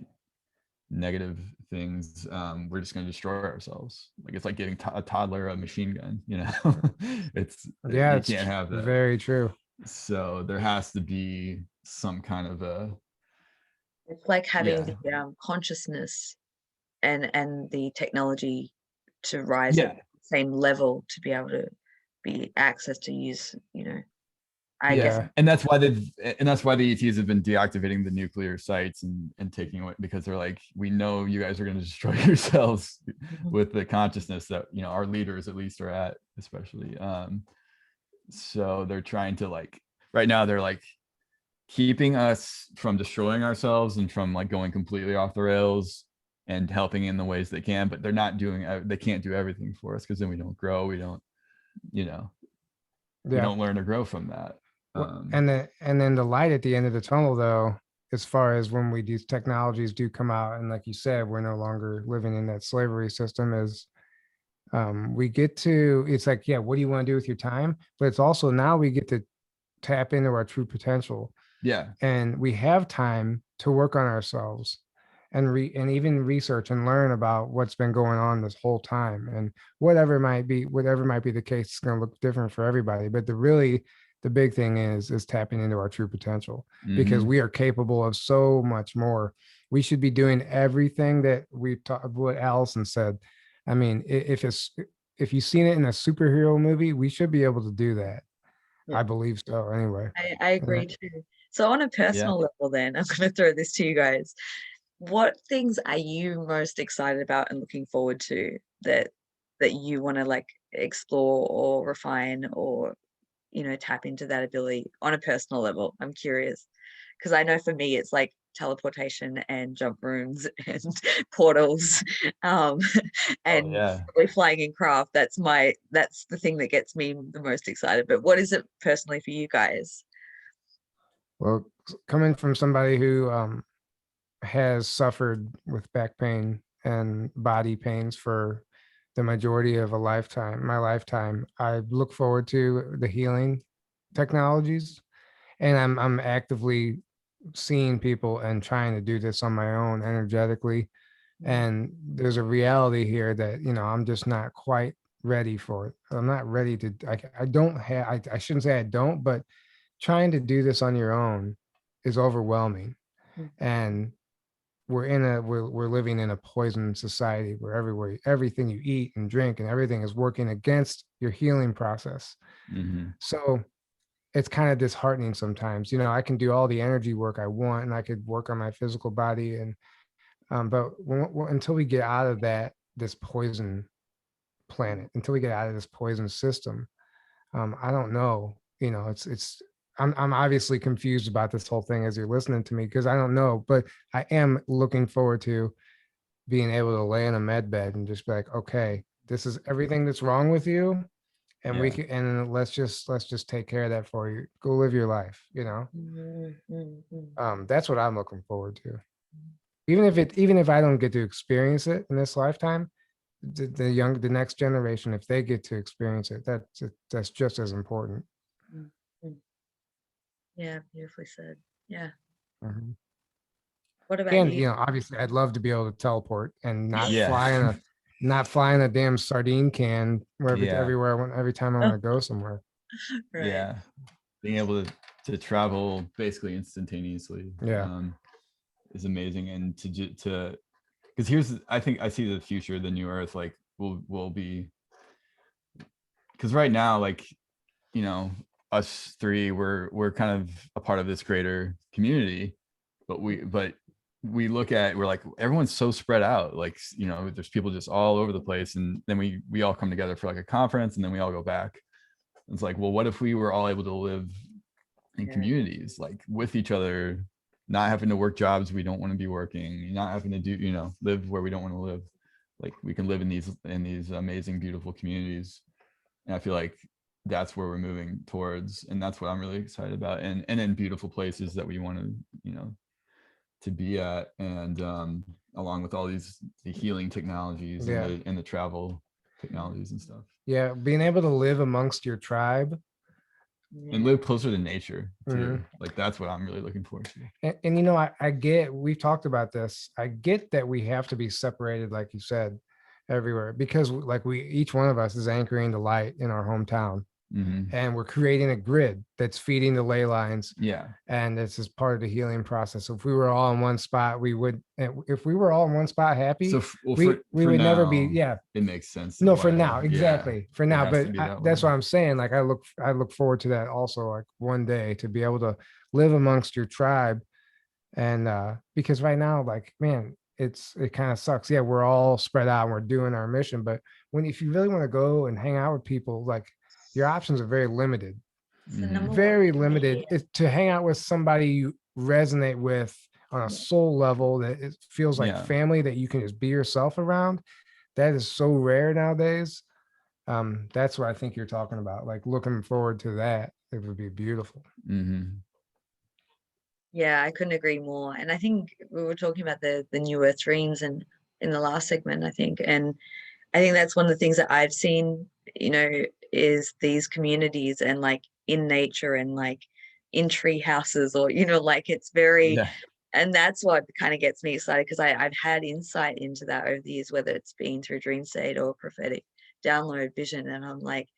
negative things, we're just going to destroy ourselves. Like it's like giving a toddler a machine gun, you know. Yeah, You it's can't have that. very true. So there has to be some kind of a, It's like having yeah, the consciousness and the technology to rise yeah, at the same level to be able to be access to use, you know, I guess. Yeah. and that's why the ETs have been deactivating the nuclear sites and taking away, because they're like, we know you guys are going to destroy yourselves with the consciousness that, you know, our leaders at least are at, especially. So they're trying to, like, right now they're like keeping us from destroying ourselves and from like going completely off the rails, and helping in the ways they can, but they're not doing, they can't do everything for us, because then we don't grow, we don't, you know, we Yeah. don't learn to grow from that. And then the light at the end of the tunnel, though, as far as when these technologies do come out, and like you said, we're no longer living in that slavery system, is we get to, it's like, yeah, what do you want to do with your time? But it's also now we get to tap into our true potential, Yeah, and we have time to work on ourselves and even research and learn about what's been going on this whole time, and whatever might be the case, it's going to look different for everybody, but the big thing is tapping into our true potential, because mm-hmm. we are capable of so much more. We should be doing everything that we taught, what Allison said. I mean, if you've seen it in a superhero movie, we should be able to do that. Yeah. I believe so anyway. I agree too. So on a Yeah. personal level, then I'm going to throw this to you guys. What things are you most excited about and looking forward to that you want to like explore or refine, or, you know, tap into that ability on a personal level? I'm curious, because I know for me it's like teleportation and jump rooms and portals, Oh and yeah. probably flying in craft. That's the thing that gets me the most excited. But what is it personally for you guys? Well, coming from somebody who has suffered with back pain and body pains for the majority of my lifetime, I look forward to the healing technologies, and I'm actively seeing people and trying to do this on my own energetically. And there's a reality here that, you know, I'm just not quite ready for it. I'm not ready to, I don't have, I shouldn't say I don't, but trying to do this on your own is overwhelming. Mm. And we're living in a poison society where everything you eat and drink and everything is working against your healing process. Mm-hmm. So it's kind of disheartening sometimes. You know, I can do all the energy work I want, and I could work on my physical body, and but until we get out of this poison planet, until we get out of this poison system, I don't know. You know, I'm obviously confused about this whole thing as you're listening to me, because I don't know, but I am looking forward to being able to lay in a med bed and just be like, okay, this is everything that's wrong with you, and we Yeah. can, and let's just take care of that for you. Go live your life, you know. That's what I'm looking forward to. Even if I don't get to experience it in this lifetime, the next generation, if they get to experience it, that's just as important. Yeah, beautifully said. Yeah. Mhm. What about And you? you know, obviously, I'd love to be able to teleport and Yeah. not fly in a damn sardine can Yeah. everywhere every time I want to go somewhere. Right. Yeah. Being able to travel basically instantaneously, Yeah. is amazing. And to because here's, I think I see the future of the new earth, like will be, because right now, like, you know, us three, we're kind of a part of this greater community, but we look at, we're like, everyone's so spread out, like, you know, there's people just all over the place, and then we all come together for like a conference, and then we all go back. It's like, well, what if we were all able to live and Yeah. communities, like with each other, not having to work jobs we don't want to be working, not having to do, live where we don't want to live. Like we can live in these amazing, beautiful communities. And I feel like that's where we're moving towards. And that's what I'm really excited about. And in beautiful places that we want to, to be at. And along with all the healing technologies Yeah. and the travel technologies and stuff. Yeah. Being able to live amongst your tribe and live closer to nature too. Mhm. Like that's what I'm really looking forward to. And I get, we've talked about this. I get that we have to be separated, like you said, everywhere, because like each one of us is anchoring the light in our hometown. And we're creating a grid that's feeding the ley lines. Yeah. And this is part of the healing process. So if we were all in one spot, if we were all in one spot happy, So we would now, never be, yeah. It makes sense. No, for now, exactly. Yeah, for now, but that's way. what I'm saying. Like I look forward to that also, like one day to be able to live amongst your tribe. And because right now, like, man, it kind of sucks. Yeah, we're all spread out and we're doing our mission. But if you really want to go and hang out with people, like your options are very limited. Very limited. To hang out with somebody you resonate with on a soul level, that it feels like family, that you can just be yourself around. That is so rare nowadays. That's what I think you're talking about. Like looking forward to that. It would be beautiful. Yeah, I couldn't agree more. And I think we were talking about the new earth dreams and in the last segment, I think. And I think that's one of the things that I've seen, is these communities and like in nature and like in tree houses or, like it's very, and that's what kind of gets me excited, because I've had insight into that over the years, whether it's been through dream state or prophetic download vision. And I'm like,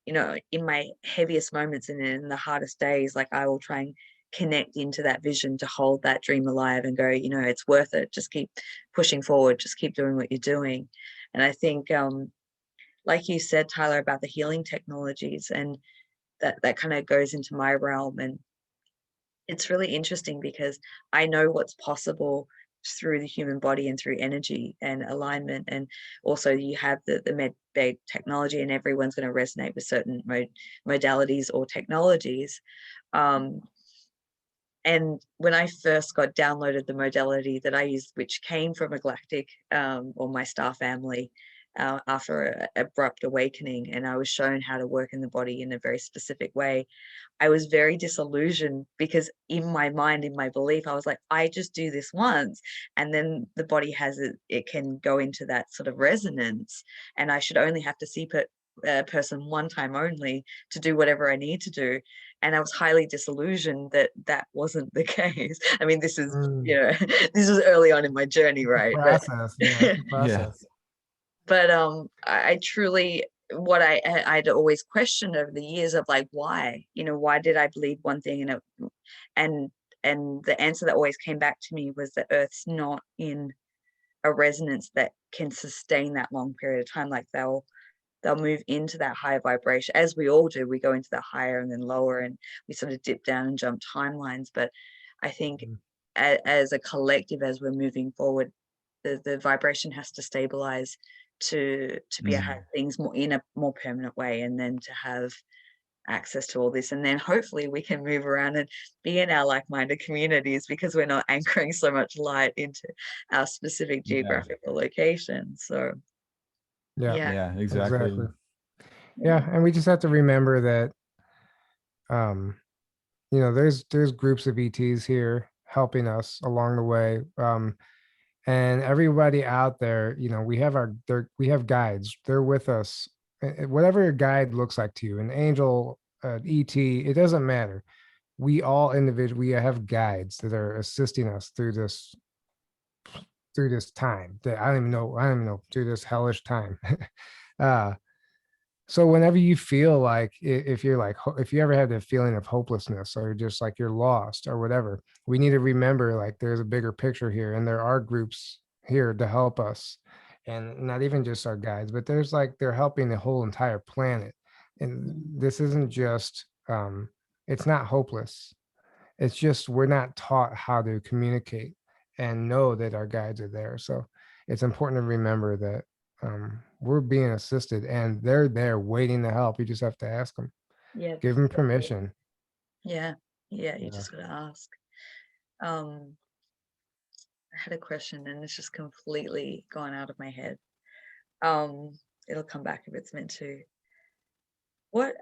in my heaviest moments and in the hardest days, like I will try and connect into that vision to hold that dream alive and go, it's worth it. Just keep pushing forward. Just keep doing what you're doing. And I think, like you said, Tyler, about the healing technologies, and that kind of goes into my realm. And it's really interesting because I know what's possible through the human body and through energy and alignment. And also you have the med bed technology, and everyone's going to resonate with certain modalities or technologies. And when I first got downloaded the modality that I used, which came from a galactic or my star family, after an abrupt awakening, and I was shown how to work in the body in a very specific way, I was very disillusioned, because in my mind, in my belief, I was like, I just do this once, and then the body has it can go into that sort of resonance, and I should only have to see a person one time only to do whatever I need to do. And I was highly disillusioned that wasn't the case. I mean, this is, this was early on in my journey, right? Process. Process. But I truly, what I'd always questioned over the years of like, why, why did I believe one thing? And the answer that always came back to me was that Earth's not in a resonance that can sustain that long period of time. Like they'll move into that higher vibration, as we all do. We go into that higher and then lower, and we sort of dip down and jump timelines. But I think as a collective, as we're moving forward, the vibration has to stabilize to be able to have things more in a more permanent way, and then to have access to all this, and then hopefully we can move around and be in our like-minded communities, because we're not anchoring so much light into our specific geographical location. So yeah, exactly. Yeah, and we just have to remember that there's groups of ETs here helping us along the way. And everybody out there, we have guides. They're with us. Whatever your guide looks like to you, an angel, ET, it doesn't matter. We all we have guides that are assisting us through this time that I don't even know, through this hellish time. So whenever you feel like, if you ever have the feeling of hopelessness, or just like you're lost or whatever, we need to remember, like, there's a bigger picture here, and there are groups here to help us, and not even just our guides, but they're helping the whole entire planet. And this isn't just, it's not hopeless. It's just, we're not taught how to communicate and know that our guides are there. So it's important to remember that we're being assisted, and they're there waiting to help. You just have to ask them. Yeah, Give them permission. yeah, Yeah, you Yeah. just gotta ask. Um, I had a question and it's just completely gone out of my head. Um, it'll come back if it's meant to. What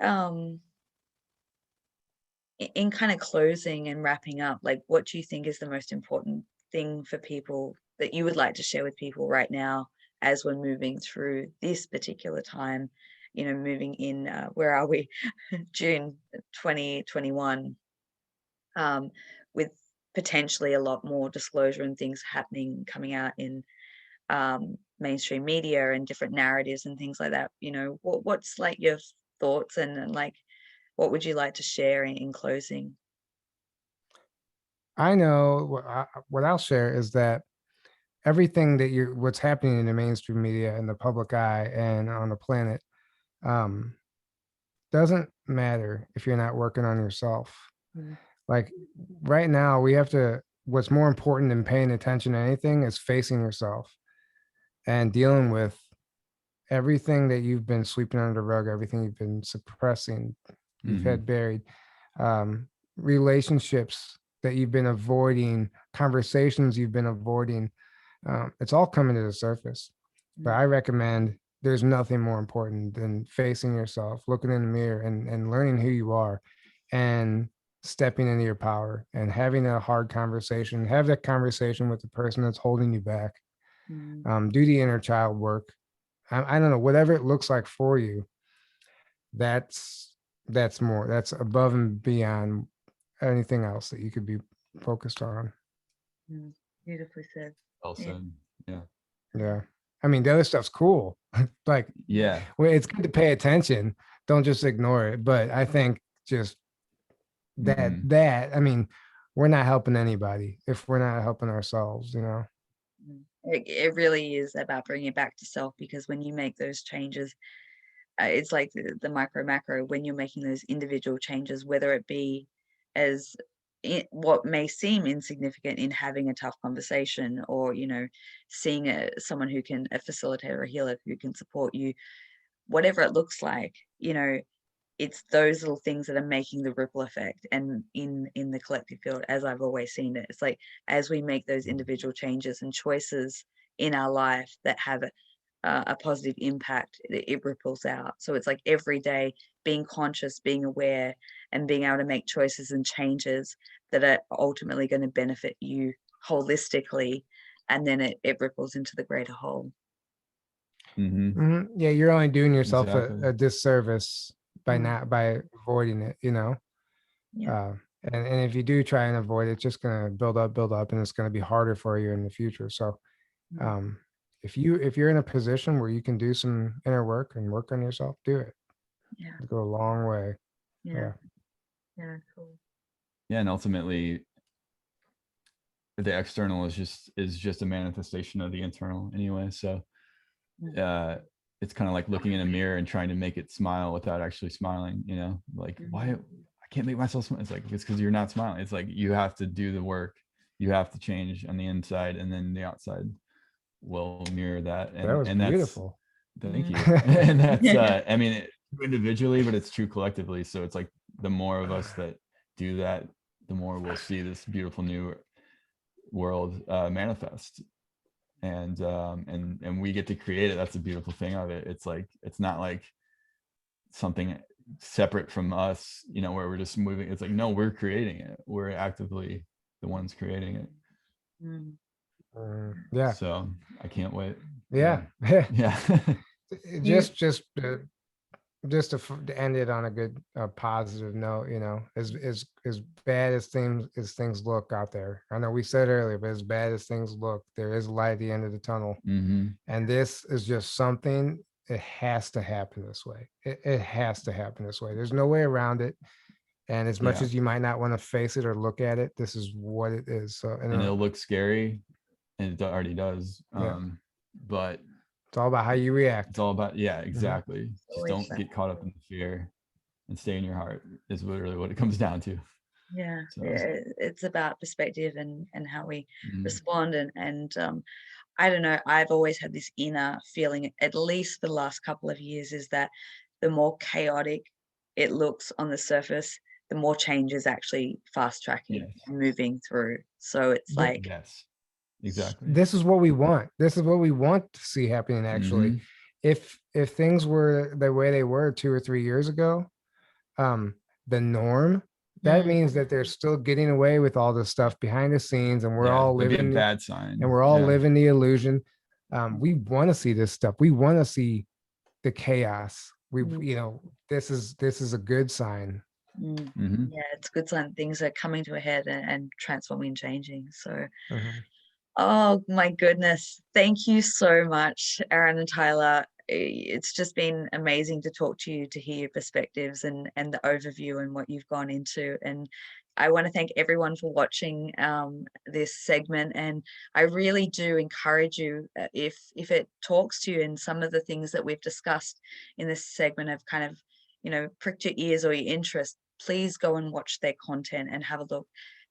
in kind of closing and wrapping up, like what do you think is the most important thing for people that you would like to share with people right now as we're moving through this particular time, moving in, where are we? June 2021, with potentially a lot more disclosure and things happening coming out in mainstream media and different narratives and things like that. What's like your thoughts and like what would you like to share in closing? I know what I'll share is that everything that what's happening in the mainstream media and the public eye and on the planet, um, doesn't matter if you're not working on yourself. Mm, Like right now, what's more important than paying attention to anything is facing yourself and dealing with everything that you've been sweeping under the rug, everything you've been suppressing, you've Hmm. had buried, um, relationships that you've been avoiding, conversations you've been avoiding. It's all coming to the surface. But mm, I recommend there's nothing more important than facing yourself, looking in the mirror and learning who you are and stepping into your power and having a hard conversation. Have that conversation with the person that's holding you back. mm, Do the inner child work. I don't know, whatever it looks like for you, that's that's above and beyond anything else that you could be focused on. mm. Beautifully said. Well Yeah. said. Yeah. Yeah. I mean, the other stuff's cool. Like, Yeah. well, it's good to pay attention. Don't just ignore it. But I think just Hmm. I mean, we're not helping anybody if we're not helping ourselves, you know? Mm. It really is about bringing it back to self because when you make those changes, it's like the micro macro when you're making those individual changes, whether it be as what may seem insignificant in having a tough conversation or seeing someone who can a facilitator or a healer who can support you, whatever it looks like, it's those little things that are making the ripple effect. And in the collective field, as I've always seen it, it's like as we make those individual changes and choices in our life that have a positive impact, it ripples out. So it's like every day being conscious, being aware, and being able to make choices and changes that are ultimately going to benefit you holistically, and then it ripples into the greater whole. Hmm. Yeah, you're only doing yourself Exactly. a disservice by Mm, not by avoiding it, you know? yeah. Uh, and if you do try and avoid it, it's just gonna build up, and it's gonna be harder for you in the future. So Mm, um, if you're in a position where you can do some inner work and work on yourself, do it. yeah. It'll go a long way. Yeah. Yeah. Yeah. Cool. Yeah. And ultimately, the external is just a manifestation of the internal anyway. So Mm, it's kind of like looking in a mirror and trying to make it smile without actually smiling, like why mhm, I can't make myself smile. It's like it's because you're not smiling. It's like you have to do the work, you have to change on the inside, and then the outside will mirror that. That and was and that's beautiful. thank mm. you. And that's I mean individually, but it's true collectively. So it's like the more of us that do that, the more we'll see this beautiful new world manifest. And we get to create it. That's a beautiful thing of it. It's like it's not like something separate from us, where we're just moving. It's like no, we're creating it. We're actively the ones creating it. Mm. Yeah. So I can't wait. Yeah. Yeah. Yeah. You, Just to end it on a good positive note, you know, as bad as things look out there, I know we said earlier, but as bad as things look, there is light at the end of the tunnel. Hmm. And this is just something, it has to happen this way. It has to happen this way. There's no way around it. And as much Yeah. as you might not want to face it or look at it, this is what it is. So, And it'll look scary, and it already does. yeah, But it's all about how you it's react. all about, yeah, Mhm. exactly. Just always don't that. get caught up in the fear and stay in your heart is literally what it comes down to. Yeah, So it's about perspective and how we mhm. respond and I don't know, I've always had this inner feeling, at least for the last couple of years, is that the more chaotic it looks on the surface, the more change is actually fast tracking Yes. and moving through. So it's like, Yes, exactly. This is what we want. This is what we want to see happening, actually. Mhm. If things were the way they were 2 or 3 years ago, the norm, that means that they're still getting away with all this stuff behind the scenes, and we're Yeah, all that'd be a living bad sign. and we're all Yeah. living the illusion. We want to see this stuff. We want to see the chaos. We, you know, this is a good sign. Mhm. yeah, it's a good sign things are coming to a head and transforming and changing. So, Mhm. oh my goodness, thank you so much, Aaron and Tyler. It's just been amazing to talk to you, to hear your perspectives and the overview and what you've gone into. And I want to thank everyone for watching this segment. And I really do encourage you, if it talks to you and some of the things that we've discussed in this segment have kind of, you know, pricked your ears or your interest, please go and watch their content and have a look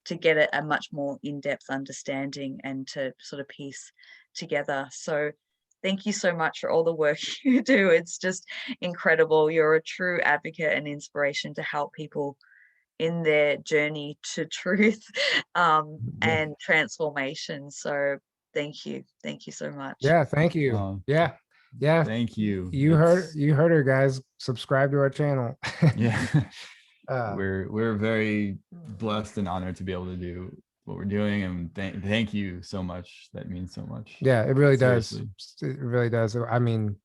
to get a much more in-depth understanding and to sort of piece together. So thank you so much for all the work you do. It's just incredible. You're a true advocate and inspiration to help people in their journey to truth and transformation. So thank you. Thank you so much. Yeah, thank you. Yeah. Thank you. You heard her, guys. Subscribe to our channel. Yeah. uh, we're very blessed and honored to be able to do what we're doing, and thank you so much. That means so much. yeah, it really Seriously. does. It really does. I mean,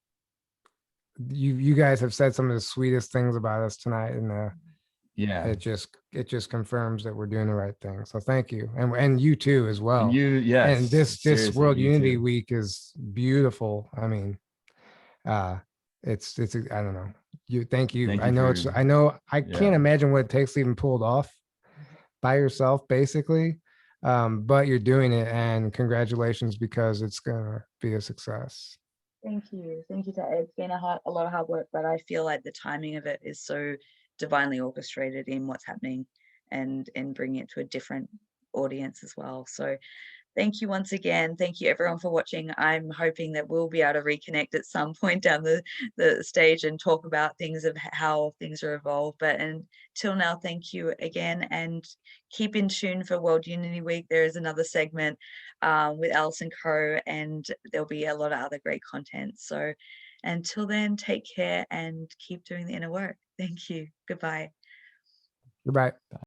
you guys have said some of the sweetest things about us tonight, and Yeah. it just confirms that we're doing the right thing. So thank you, and you too as well. And you, yes. And this seriously, World you Unity too. Week is beautiful. I mean, it's I don't know. Thank you. Thank I you know for- I know I yeah. can't imagine what it takes to even pull it off by yourself, basically. But you're doing it, and congratulations, because it's gonna be a success. Thank you. Thank you. It's been a lot of hard work, but I feel like the timing of it is so divinely orchestrated in what's happening and bringing it to a different audience as well. So thank you once again. Thank you everyone for watching. I'm hoping that we'll be able to reconnect at some point down the stage and talk about things of how things are evolved. But until now, thank you again, and keep in tune for World Unity Week. There is another segment with Alison Coe, and there'll be a lot of other great content. So until then, take care and keep doing the inner work. Thank you. Goodbye. Goodbye.